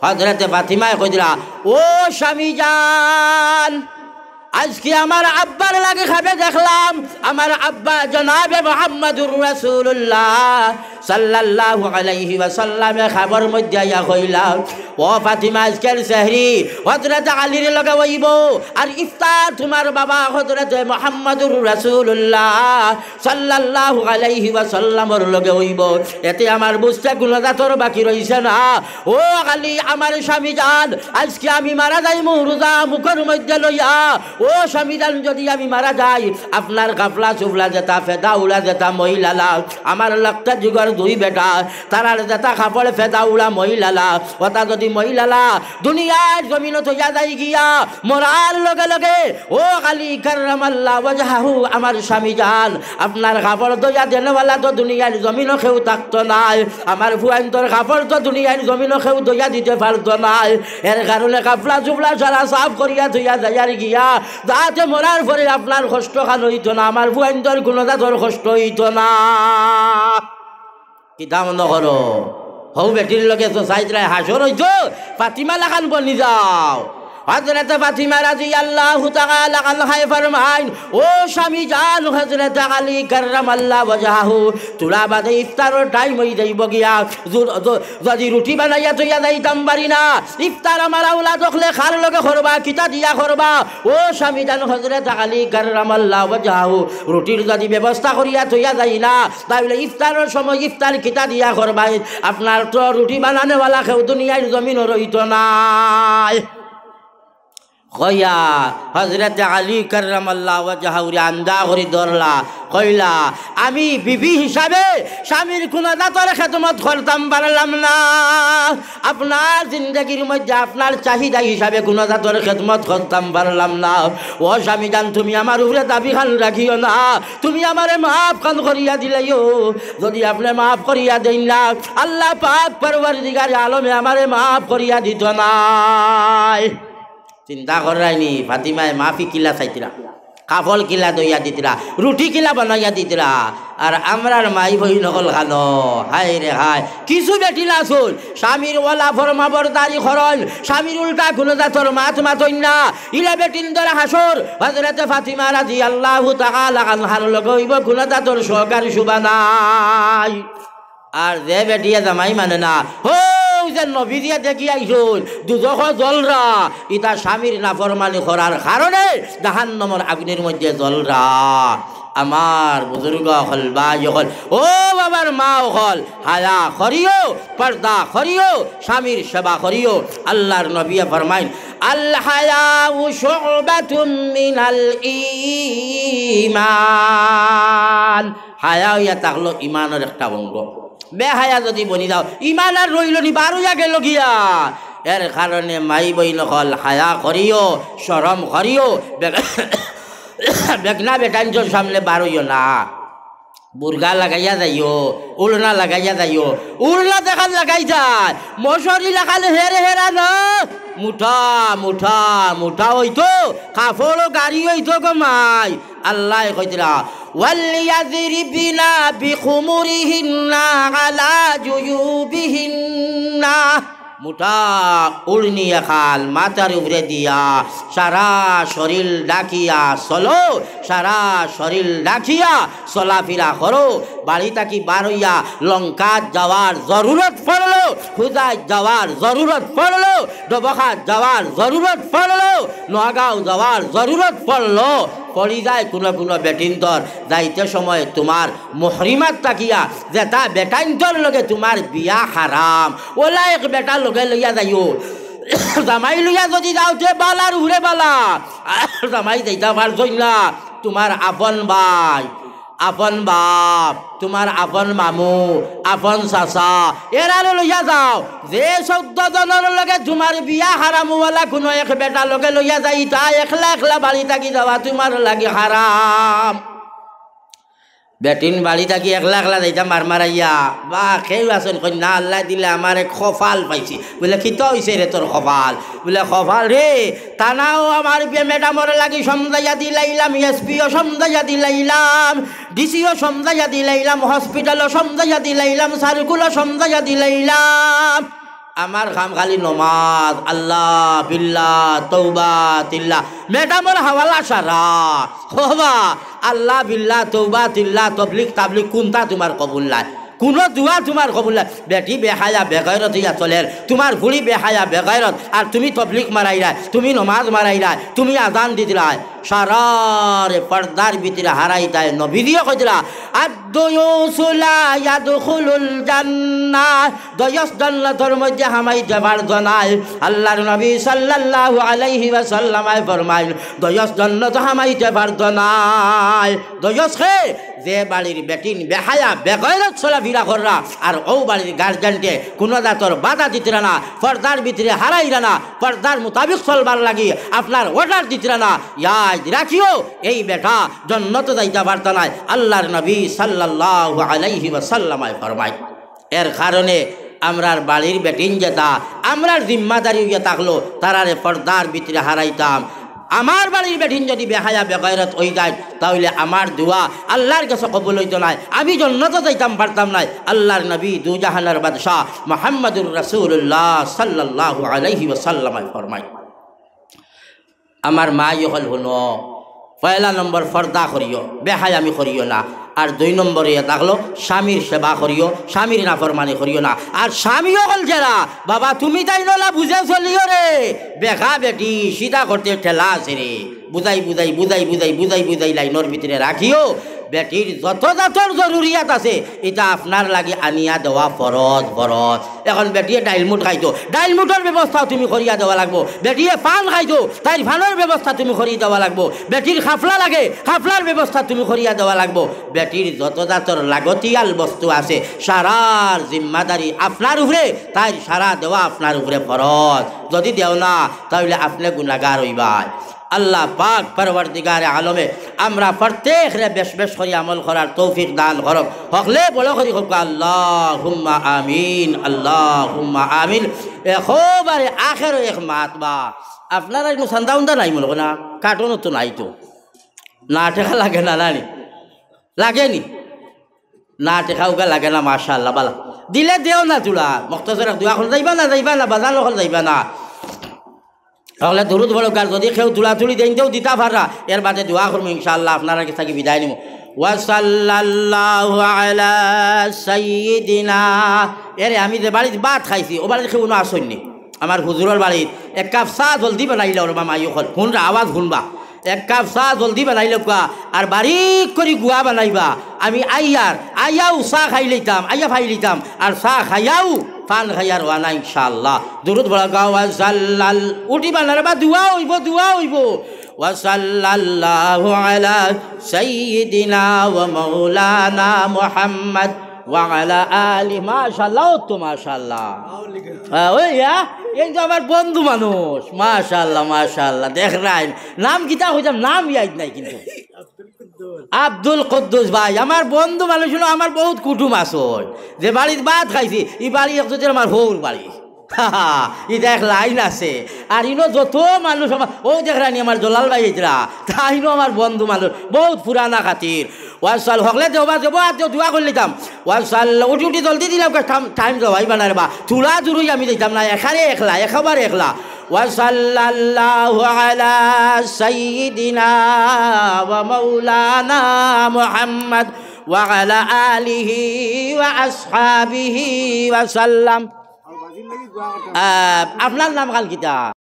হযরতে ফাতিমায় কইরা ও স্বামী জান আজকে আমার আব্বার লাগে খাবে দেখলাম আমার আব্বা জনাবে মুহাম্মদুর রাসূলুল্লাহ সাল্লাল্লাহু আলাইহি ওয়াসাল্লামে খবর মধ্যে আইয়া কইলাম ও ফাতিমা আজকের সেহরি হযরত আলীর লগে হইব আর ইফতার তোমার বাবা হযরত মুহাম্মদুর রাসূলুল্লাহ সাল্লাল্লাহু আলাইহি ওয়াসাল্লামের লগে হইব এতে আমার বুঝতে কোনো জাতর বাকি রইছে না ও আলী আমার স্বামী জান আজকে আমি মারা যাইমু রোজা মুখের মধ্যে লইয়া ও স্বামী জান যদি আমি মারা যাই আপনার গাফলা চুবলা যেটা ফেদাউলা যেটা মহিলালা আমার লক্ষ্য যুগর দুই বেটা তারার যেটা কাপড় ফেদাউলা মহিলালা ওটা যদি মহিলালা দুনিয়ার জমিন থইয়া যাই গিয়া মরার লগে লগে ও আলী কাররামাল্লাহু ওয়াজহাহু আমার স্বামী জান আপনার কাপড় দইয়া দেনওয়ালা তো দুনিয়ার জমিন কেউ থাকতো নাই আমার ফুয়াইন্তর কাপড় তো দুনিয়ার জমিন কেউ দইয়া দিতে পারতো নাই এর কারণে কাপড়া চুবলা সারা সাফ করিয়া থইয়া যাইয়ার গিয়া যাতে মরার পরে আপনার কষ্ট খান হইতো না আমার ফুয়াইন্তর কোনো জাতর কষ্ট হইতো না কি দাম নকরো হৌ বেটির লগে তো সাইজরায় হাসর হইতো ফাতিমা লাগান বনি যাও হযরত ফাতিমা রাদিয়াল্লাহু তাআলা আনহা ফরমাইন ও স্বামী জান হযরত আলী কাররামাল্লাহু ওয়াজহাহু তুলা বাদে ইফতারের টাইম হই যাইব গিয়া যদি রুটি বানাইয়া তৈয়া যাইতাম পারি না ইফতার আমার আওলাদ হলে খার লগে করবা কিতা দিয়া করবা ও স্বামী জান হযরত আলী কাররামাল্লাহু ওয়াজহাহু রুটির যদি ব্যবস্থা করিয়া তৈয়া যাই না তাহলে ইফতারের সময় ইফতার কিতা দিয়া করবা আপনার তো রুটি বানানেওয়ালা কেউ দুনিয়ার জমিন রইতো না কইয়া হযরত আলী কাররামাল্লাহু ওয়াজহাহু আন্দা করে ধরলা কইলা আমি বিবি হিসাবে স্বামীর কোন জাতর খেদমত করতাম পারলাম না আপনার জিন্দগির মধ্যে আপনার চাহিদা হিসাবে কোন জাতর খেদমত করতাম পারলাম না ও স্বামী জান তুমি আমার উপরে দাবি খান রাখিও না তুমি আমারে মাফ খান করিয়া দিলাইও যদি আপনি মাফ করিয়া দেন না আল্লাহ পাক পরওয়ারদিগার আলমে আমারে মাফ করিয়া দিত নাই চিন্তা করাইনি ফাতিমায় মাফি কিলা চাইতিরা কাফল কিলা দইয়া দিতিরা রুটি কিলা বানাইয়া দিতিরা আর আমরার মাই বই নকল খানো হায় রে হায় কিছু বেটি না চল স্বামীর ওলা ফরমা বরদারি খরণ স্বামীর উল্টা কোনো জাতর মাত মাতইন না ইলা বেটিন ধরে হাসর হযরত ফাতিমা রাদিয়াল্লাহু তাআলা আনহার লগে হইব কোনো জাতর সহকারী শুবা নাই আর যে বেটিয়া জামাই মানে না হো যে নবী দিয়া দেখি আইসুন দুজখ জলরা ইতা স্বামীর নাফরমানি করার কারণে জাহান্নামের আগুনের মধ্যে জলরা আমার বুজুর্গ হল ভাই হল ও বাবার মা হল হায়া করিও পর্দা করিও স্বামীর সেবা করিও আল্লাহর নবী ফরমাইন আল হায়াউ শুবাতুম মিনাল ঈমান হায়া ইয়া তাকলো ঈমানের একটা অঙ্গ বেহায়া যদি বনি যাও ইমান আর রইল নি বারুয়া গেল গিয়া এর কারণে মাই বই নকল হায়া করিও শরম করিও বেগনা বেটাঞ্চর সামনে বারইও না বুর্গা লাগাইয়া যাইও উলনা লাগাইয়া যাইও উলনা দেখান লাগাই যায় মশারি লাগালে হেরে হেরা না মুঠা মুঠা মুঠা হইতো কাপড় গাড়ি হইতো গো মাই আল্লাহ কইতরা ওয়ালিয়াযরিবিনা বিখুমুরিহিন্না আলা জুয়ুবিহিন্না মুঠা উড়নি খাল মাথার উপরে দিয়া সারা শরীর ডাকিয়া চলো সারা শরীর ডাকিয়া চলাফেরা করো বাড়ি থাকি বার হইয়া লঙ্কা যাওয়ার জরুরত পড়লো খুদায় যাওয়ার জরুরত পড়লো ডবখাত যাওয়ার জরুরত পড়লো নোয়াগাঁও যাওয়ার জরুরত পড়লো পড়ি যায় কোনো কোনো বেটিন্তর যাইতে সময় তোমার মহরিমাত তাকিয়া যেটা বেটাইন্তর লগে তোমার বিয়া হারাম ওলা এক বেটা লগে লইয়া যাইও জামাই লইয়া যদি যাওতে বালার উড়ে বালা জামাই যাইতে পারছই না তোমার আপন ভাই আপন বাপ তোমার আপন মামু আপন চাচা এরারে লইয়া যাও যে 14 জনের লগে তোমার বিয়া হারামওয়ালা কোনো এক বেটা লগে লইয়া যাই তা একলা একলা বাড়ি থাকি যাওয়া তোমার লাগে হারাম বেটিন বাড়ি থাকি একলা একলা যাইতা মার মারাইয়া বা কেউ আছেন কন্যা আল্লাহ দিলে আমার কপাল পাইছি বলে কি তো হয়েছে রে তোর কপাল বলে কপাল রে তানাও আমার ম্যাডামর লাগি সমজাইয়া দিলাইলাম এসপিও সমজাইয়া দিলাইলাম ডিসিও সমজাইয়া দিলাইলাম হসপিটালও সমজাইয়া দিলাইলাম সার্কুলও সমজাইয়া দিলাইলাম আমার কাম খালি নমাজ আল্লাহ বিল্লাহ তৌবা তিল্লা ম্যাডামর হাওয়ালা সারা হবা আল্লাহ বিল্লাহ তৌবা তিল্লা তবলিক তাবলিক কোনটা তোমার কবুল নাই কোনো দোয়া তোমার কবুল নাই বেটি বেহায়া বেগৈরত ইয়া চলের তোমার ভুড়ি বেহায়া বেগৈরত আর তুমি তবলিক মারাইলা তুমি নমাজ মারাইলা তুমি আজান দিদিলা সারারে পর্দার ভিতরে হারাইতায় নবী দিয়ে কইলা আদ-দুয়ুসুলা ইয়াদখুলুল জান্নাহ দয়স জান্নাতের মধ্যে হামাই যাবার জানাই আল্লাহর নবী সাল্লাল্লাহু আলাইহি ওয়াসাল্লাম ফরমাইল দয়স জান্নাত হামাই যাবার জানাই দয়স হে যে বাড়ির বেটিন বেহায়া বেগৈরত চলাফেরা কররা আর ও বাড়ির গার্জেনকে কোনো দাতর বাধা দিতরা না পর্দার ভিতরে হারাইরা না পর্দার মোতাবিক চলবার লাগি আপনার অর্ডার দিতরা না ইয়াদ রাখিও এই বেটা জান্নাতে যাইতে পারত না আল্লাহর নবী সাল্লাল্লাহু আলাইহি ওয়াসাল্লাম ফরমায় এর কারণে আমরার বাড়ির বেটিন যেটা আমরার জিম্মাদারি হইয়া থাকলো তারারে পর্দার ভিতরে হারাইতাম আমার বাড়ির বেটিন যদি বেহায়া বেগৈরত হয়ে যায় তাহলে আমার দোয়া আল্লাহর কাছে কবুল হইতো না আমি জান্নাতে যাইতাম পারতাম না আল্লাহর নবী দুজাহানের বাদশাহ মুহাম্মদুর রাসূলুল্লাহ সাল্লাল্লাহু আলাইহি ওয়াসাল্লাম ফরমায় আমার মা ইহল হলো পয়লা নম্বর পর্দা করিও বেহায়ামি করিও না আর 2 নম্বরে থাকলো স্বামীর সেবা করিও স্বামীর নাফরমানি করিও না আর স্বামীও হল যারা বাবা তুমি তাই না বুঝে চলিও রে বেখা বেটি সিধা করতে ঠেলা আছে রে বুঝাই বুঝাই বুঝাই বুঝাই বুঝাই বুঝাই লাইনের ভিতরে রাখিও বেটির যত যতর জরুরিয়াত আছে এটা আপনার লাগে আনিয়া দেওয়া ফরজ ফরজ এখন বেটিয়ে ডাইলমুট খাইতো ডাইলমুটের ব্যবস্থাও তুমি করিয়া দেওয়া লাগবো বেটিয়ে পান খাইতো তাই ফানের ব্যবস্থা তুমি করিয়ে দেওয়া লাগবো বেটির খাফলা লাগে খাফলার ব্যবস্থা তুমি করিয়া দেওয়া লাগবো বেটির যত যতর লাগতিয়াল বস্তু আছে সারার জিম্মাদারি আপনার উপরে তাই সারা দেওয়া আপনার উপরে ফরজ যদি দেও না তাহলে আপনি গুনাহগার হইবাই আল্লাহ পাক পরবর্তীগারে আলমে আমরা প্রত্যেক রে বেশ বেশ করে আমল করার তৌফিক দান করক হকলে বলো করি হোক আল্লাহুম্মা আমিন আল্লাহুম্মা আমিন একেবারে আখের এক মাতবা আপনারা কোনো সান্দা উন্দা নাই মনে না কার্টুনও তো নাই তো না টেকা লাগে না নানি লাগেনি না টেকাওকে লাগে না মাশাআল্লাহ বালা দিলে দেও না তুলা মুক্তসর দোয়া করে যাইবা না বাজার লোক যাইবা না তাহলে দরুদ বড় কার যদি কেউ তুলাতুলি দেনতেও দিতা পারা এর বাদে দোয়া করবো ইনশাআল্লাহ আপনারা কাছে থাকি বিদায় নিব ওয়াসাল্লাল্লাহু আলা সাইয়্যিদিনা এরে আমি যে বাড়িতে ভাত খাইছি ও বাড়িতে কেউ আসেননি আমার হুজুরের বাড়িতে এক কাপ চা জলদি বানাইলে ওর মামা ইউল শুনরা আওয়াজ শুনবা এক কাপ চা জলদি বানাইলে আর বারিক করে গুয়া বানাইবা আমি আইয়াও চা খাই লইতাম আইয়া খাই লইতাম আর চা খাইয়াও পান খাইয়ার ওয়ানা ইনশাআল্লাহ দুরুদ বলা গাও ওয়াসাল্লাল উঠিবা না রে বা দোয়া হইব ওয়াসাল্লাল্লাহু আলা সাইয়্যিদিনা ওয়া মাওলানা মুহাম্মদ ওয়া আলা আলি মাশাআল্লাহ তো মাশাআল্লাহ ওই এই তো আমার বন্ধু মানুষ মাশাআল্লাহ দেখ রাই নাম কিতা হইতাম নাম ইয়াদ নাই কিন্তু আব্দুল কুদ্দুস ভাই আমার বন্ধু মানুষ হলো আমার বহুত কুটুম আসল যে বাড়িতে ভাত খাইছি এই বাড়ি একজনের আমার হৌর বাড়ি এটা এক লাইন আছে আর ইনো যত মানুষ আমার ও দেখরানি আমার জলাল ভাই এরা তাইনো আমার বন্ধু মানুষ বহুত পুরানা খাতির ওয়াসাল হকলে দেবা দেবো আর দোয়া করে নিতাম ওয়াসাল উঠি জলদি দিলাম টাইম দেওয়াই বানার বা তুলা জুড়ুই আমি দিতাম না একেবারে একলা ওয়াসাল্লাল্লাহু আলা সাইয়্যিদিনা ওয়া মাওলানা মুহাম্মদ ওয়া আলা আলিহি ওয়া আসহাবিহি ওয়া সাল্লাম আপনার নাম কাল কিতা